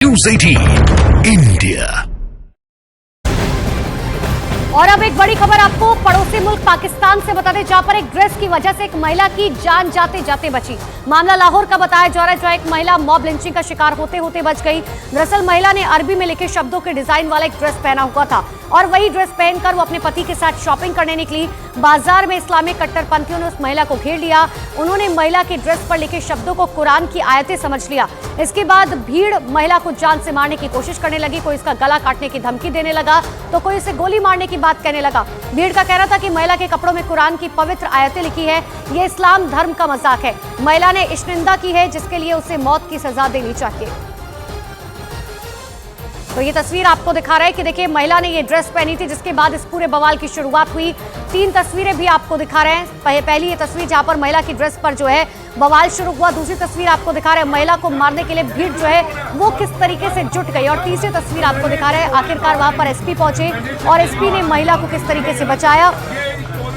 News 18 India. और अब एक बड़ी खबर आपको पड़ोसी मुल्क पाकिस्तान से बता दें, जहां पर एक ड्रेस की वजह से एक महिला की जान जाते जाते बची। मामला लाहौर का बताया जा रहा है, जहां एक महिला मॉब लिंचिंग का शिकार होते होते बच गई। दरअसल महिला ने अरबी में लिखे शब्दों के डिजाइन वाला एक ड्रेस पहना हुआ था और वही ड्रेस पहनकर वो अपने पति के साथ शॉपिंग करने निकली। बाजार में इस्लामिक कट्टरपंथियों ने उस महिला को घेर लिया। उन्होंने महिला के ड्रेस पर लिखे शब्दों को कुरान की आयतें समझ लिया। इसके बाद भीड़ महिला को जान से मारने की कोशिश करने लगी। कोई इसका गला काटने की धमकी देने लगा तो कोई इसे गोली मारने की बात कहने लगा। भीड़ का कहना था कि महिला के कपड़ों में कुरान की पवित्र आयतें लिखी है, ये इस्लाम धर्म का मजाक है। महिला ने इश्निंदा की है, जिसके लिए उसे मौत की सजा देनी चाहिए। तो ये तस्वीर आपको दिखा रहा है कि देखिए महिला ने ये ड्रेस पहनी थी, जिसके बाद इस पूरे बवाल की शुरुआत हुई। 3 तस्वीरें भी आपको दिखा रहे हैं। पहली ये तस्वीर जहां पर महिला की ड्रेस पर जो है बवाल शुरू हुआ। दूसरी तस्वीर आपको दिखा रहे हैं महिला को मारने के लिए भीड़ जो है वो किस तरीके से जुट गई। और तीसरी तस्वीर आपको दिखा रहे हैं आखिरकार वहां पर एसपी पहुंचे और एसपी ने महिला को किस तरीके से बचाया।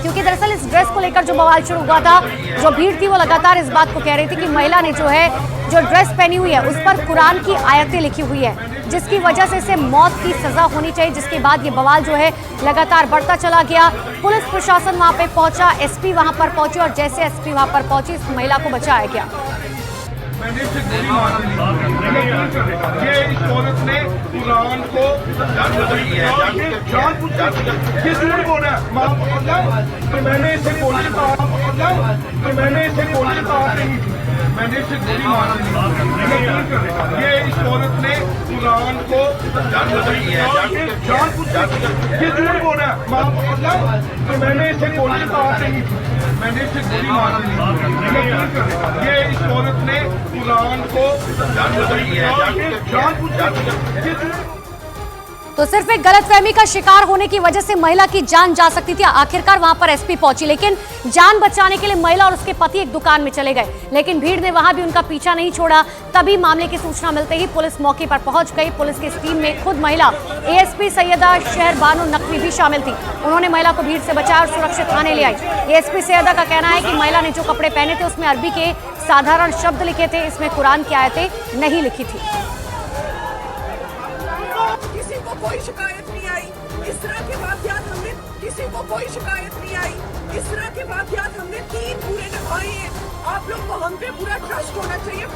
क्योंकि दरअसल इस ड्रेस को लेकर जो बवाल शुरू हुआ था, जो भीड़ थी वो लगातार इस बात को कह रही थी कि महिला ने जो ड्रेस पहनी हुई है उस पर कुरान की आयतें लिखी हुई है, जिसकी वजह से इसे मौत की सजा होनी चाहिए। जिसके बाद ये बवाल जो है लगातार बढ़ता चला गया। पुलिस प्रशासन वहां पे पहुंचा, एसपी वहां पर पहुंचे और जैसे एसपी वहां पर पहुंची इस महिला को बचाया गया। ये इस औरत ने कुरान को ये झूठ बोल रहा है। तो मैंने इसे गोली मैंने इसे गोली मारी। ये इस औरत ने कुरान को ये झूठ बोल रहा है। तो मैंने इसे गोली मैंने इसे गोली मारी। ये इस औरत ने कुरान को तो सिर्फ एक गलतफहमी का शिकार होने की वजह से महिला की जान जा सकती थी। आखिरकार वहां पर एसपी पहुंची, लेकिन जान बचाने के लिए महिला और उसके पति एक दुकान में चले गए, लेकिन भीड़ ने वहां भी उनका पीछा नहीं छोड़ा। तभी मामले की सूचना मिलते ही पुलिस मौके पर पहुंच गई। पुलिस की इस टीम में खुद महिला एएसपी सैयदा शहरबानो नकवी भी शामिल थी। उन्होंने महिला को भीड़ से बचाया और सुरक्षित थाने ले आई। एएसपी सैयदा का कहना है कि महिला ने जो कपड़े पहने थे उसमें अरबी के साधारण शब्द लिखे थे, इसमें कुरान की आयतें नहीं लिखी थी। किसी को कोई शिकायत नहीं आई। इस तरह के वाकयात हमने किसी को कोई शिकायत नहीं आई। इस तरह के वाकयात हमने 3 पूरे निभाए हैं। आप लोग को हम पे पूरा ट्रस्ट होना चाहिए।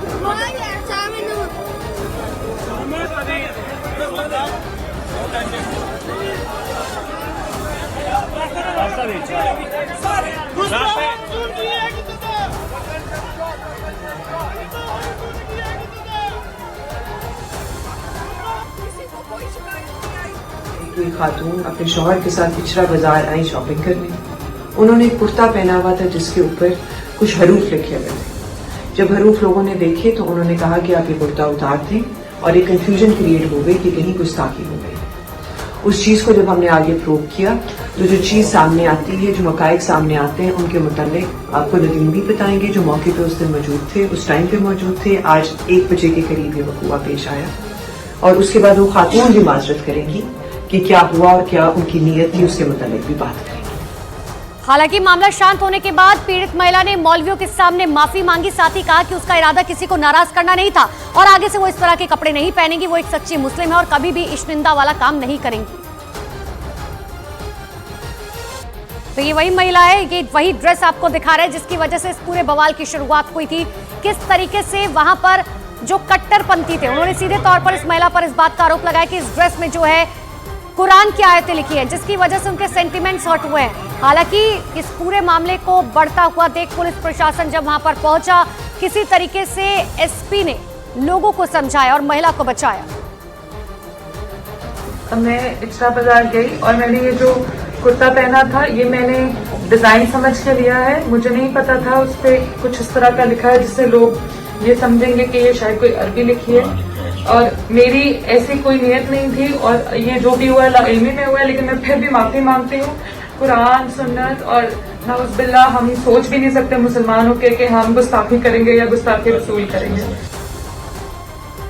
कोई खातून अपने शौहर के साथ इचरा बाजार आई शॉपिंग करने। उन्होंने एक कुर्ता पहना हुआ था जिसके ऊपर कुछ हरूफ लिखे हुए थे। जब हरूफ लोगों ने देखे तो उन्होंने कहा कि आप ये कुर्ता उतार दें और एक कंफ्यूजन क्रिएट हो गई कि कहीं गुस्ताखी हो गई। उस चीज को जब हमने आगे प्रूव किया तो जो चीज सामने आती है, जो हकायक सामने आते हैं, उनके मुतालिक आपको नदीम भी बताएंगे जो मौके पे उस दिन मौजूद थे, उस टाइम पे मौजूद थे। आज 1 बजे के करीब ये वकूआ पेश आया और उसके बाद वो खातून भी माजरत करेंगी कि क्या हुआ और क्या उनकी नीयत थी, उसके मुतालिक भी बात करेंगे। हालांकि मामला शांत होने के बाद पीड़ित महिला ने मौलवियों के सामने माफी मांगी। साथ ही कहा कि उसका इरादा किसी को नाराज करना नहीं था और आगे से वो इस तरह के कपड़े नहीं पहनेंगी। वो एक सच्ची मुस्लिम है और कभी भी इश्निंदा वाला काम नहीं करेंगी। तो ये वही महिला है, ये वही ड्रेस आपको दिखा रहा है जिसकी वजह से इस पूरे बवाल की शुरुआत हुई थी। किस तरीके से वहां पर जो कट्टरपंथी थे उन्होंने सीधे तौर पर इस महिला पर इस बात का आरोप लगाया कि इस ड्रेस में जो है कुरान की आयतें लिखी है, जिसकी वजह से उनके सेंटिमेंट्स हर्ट हुए हैं। हालांकि इस पूरे मामले को बढ़ता हुआ देख पुलिस प्रशासन जब वहां पर पहुंचा, किसी तरीके से एसपी ने लोगों को समझाया और महिला को बचाया। मैं इचरा बाजार गई और मैंने ये जो कुर्ता पहना था ये मैंने डिजाइन समझ के लिया है। मुझे नहीं पता था उस पर कुछ इस तरह का लिखा है जिससे लोग ये समझेंगे कि ये शायद कोई अरबी लिखी है, और मेरी ऐसी कोई नियत नहीं थी। और ये जो भी हुआ है इल्मी में हुआ है, लेकिन मैं फिर भी माफी मांगती हूँ। कुरान, सुन्नत और नाउज़ुबिल्लाह हम सोच भी नहीं सकते मुसलमान होकर कि हम गुस्ताखी करेंगे या गुस्ताखी रसूल करेंगे।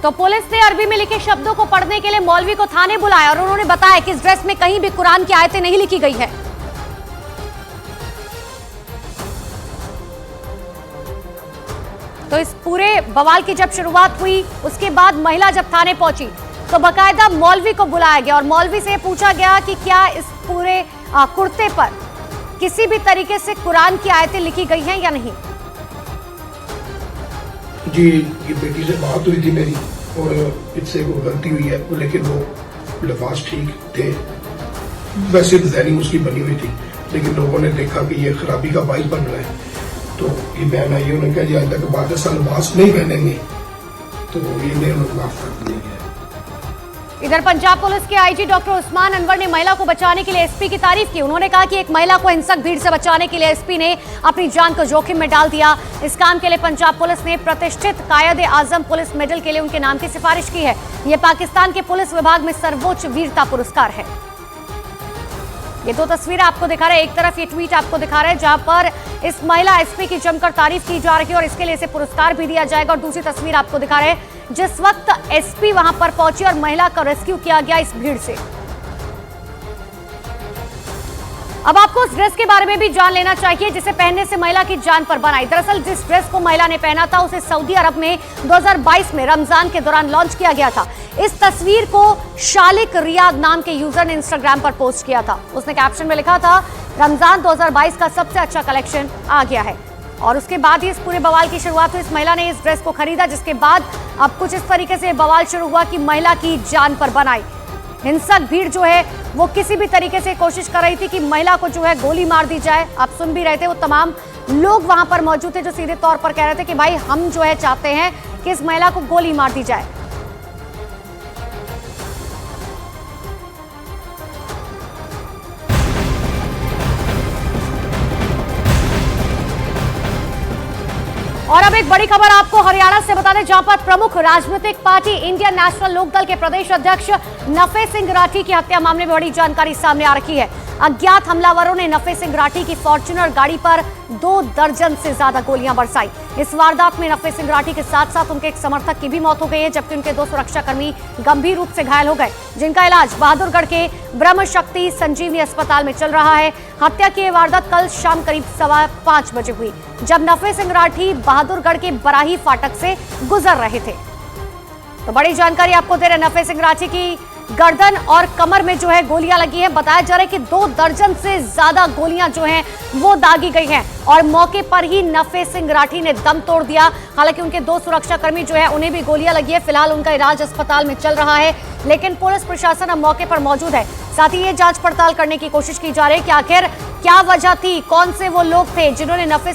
तो पुलिस ने अरबी में लिखे शब्दों को पढ़ने के लिए मौलवी को थाने बुलाया और उन्होंने बताया कि इस ड्रेस में कहीं भी कुरान की आयतें नहीं लिखी गई है। तो तो इस पूरे बवाल की जब शुरुआत हुई उसके बाद महिला जब थाने पहुंची तो बकायदा मौलवी को बुलाया गया और मौलवी से पूछा गया कि क्या इस पूरे कुर्ते पर किसी भी तरीके से कुरान की आयतें लिखी गई हैं या नहीं। जी, ये बेटी से बात हुई थी मेरी और इससे वो गलती हुई है, लेकिन वो लफाज ठीक थे। वैसे डिजाइनिंग उसकी बनी हुई थी, लेकिन लोगों ने देखा कि ये खराबी का बाइस बन रहा है, तो ये बहन आई, उन्होंने कहा जी आज तक बाद साल मास्क नहीं पहनेंगे, तो ये माफ कर दिया। इधर पंजाब पुलिस के आईजी डॉक्टर उस्मान अनवर ने महिला को बचाने के लिए एसपी की तारीफ की। उन्होंने कहा कि एक महिला को हिंसक भीड़ से बचाने के लिए एसपी ने अपनी जान को जोखिम में डाल दिया। इस काम के लिए पंजाब पुलिस ने प्रतिष्ठित कायद-ए-आजम पुलिस मेडल के लिए उनके नाम की सिफारिश की है। यह पाकिस्तान के पुलिस विभाग में सर्वोच्च वीरता पुरस्कार है। ये दो तस्वीरें आपको दिखा रहे हैं, एक तरफ ये ट्वीट आपको दिखा रहे हैं जहां पर इस महिला एसपी की जमकर तारीफ की जा रही है और इसके लिए इसे पुरस्कार भी दिया जाएगा, और दूसरी तस्वीर आपको दिखा रहे हैं जिस वक्त एसपी वहां पर पहुंची और महिला का रेस्क्यू किया गया इस भीड़ से। अब आपको उस ड्रेस के बारे में भी जान लेना चाहिए जिसे पहनने से महिला की जान पर बन आई। दरअसल जिस ड्रेस को महिला ने पहना था उसे सऊदी अरब में 2022 में रमजान के दौरान लॉन्च किया गया था। इस तस्वीर को शालिक रियाद नाम के यूजर ने इंस्टाग्राम पर पोस्ट किया था। उसने कैप्शन में लिखा था, रमजान 2022 का सबसे अच्छा कलेक्शन आ गया है। और उसके बाद ही इस पूरे बवाल की शुरुआत हुई। इस महिला ने इस ड्रेस को खरीदा, जिसके बाद अब कुछ इस तरीके से बवाल शुरू हुआ कि महिला की जान पर बन आई। हिंसक भीड़ जो है वो किसी भी तरीके से कोशिश कर रही थी कि महिला को जो है गोली मार दी जाए। आप सुन भी रहे थे, वो तमाम लोग वहां पर मौजूद थे जो सीधे तौर पर कह रहे थे कि भाई हम जो है चाहते हैं कि इस महिला को गोली मार दी जाए। और अब एक बड़ी खबर आपको हरियाणा से बता दें, जहां पर प्रमुख राजनीतिक पार्टी इंडियन नेशनल लोकदल के प्रदेश अध्यक्ष नफे सिंह राठी की हत्या मामले में बड़ी जानकारी सामने आ रही है। अज्ञात हमलावरों ने नफे सिंह राठी की फॉर्च्यूनर गाड़ी पर 2 दर्जन से ज्यादा गोलियां बरसाई। इस वारदात में नफे सिंह राठी के साथ साथ उनके एक समर्थक की भी मौत हो गई है, जबकि उनके 2 सुरक्षाकर्मी गंभीर रूप से घायल हो गए, जिनका इलाज बहादुरगढ़ के ब्रह्म शक्ति संजीवनी अस्पताल में चल रहा है। हत्या की वारदात कल शाम करीब 5:15 बजे हुई, जब नफे सिंह राठी बहादुरगढ़ के बराही फाटक से गुजर रहे थे। तो बड़ी जानकारी आपको दे रहे, नफे सिंह राठी की गर्दन और कमर में जो है गोलियां लगी हैं। बताया जा रहा है कि 2 दर्जन से ज्यादा गोलियां जो हैं वो दागी गई हैं और मौके पर ही नफे सिंह राठी ने दम तोड़ दिया। हालांकि उनके 2 सुरक्षाकर्मी जो है उन्हें भी गोलियां लगी है। फिलहाल उनका इलाज अस्पताल में चल रहा है, लेकिन पुलिस प्रशासन अब मौके पर मौजूद है। साथ ही ये जांच पड़ताल करने की कोशिश की जा रही है कि आखिर क्या वजह थी, कौन से वो लोग थे जिन्होंने नफे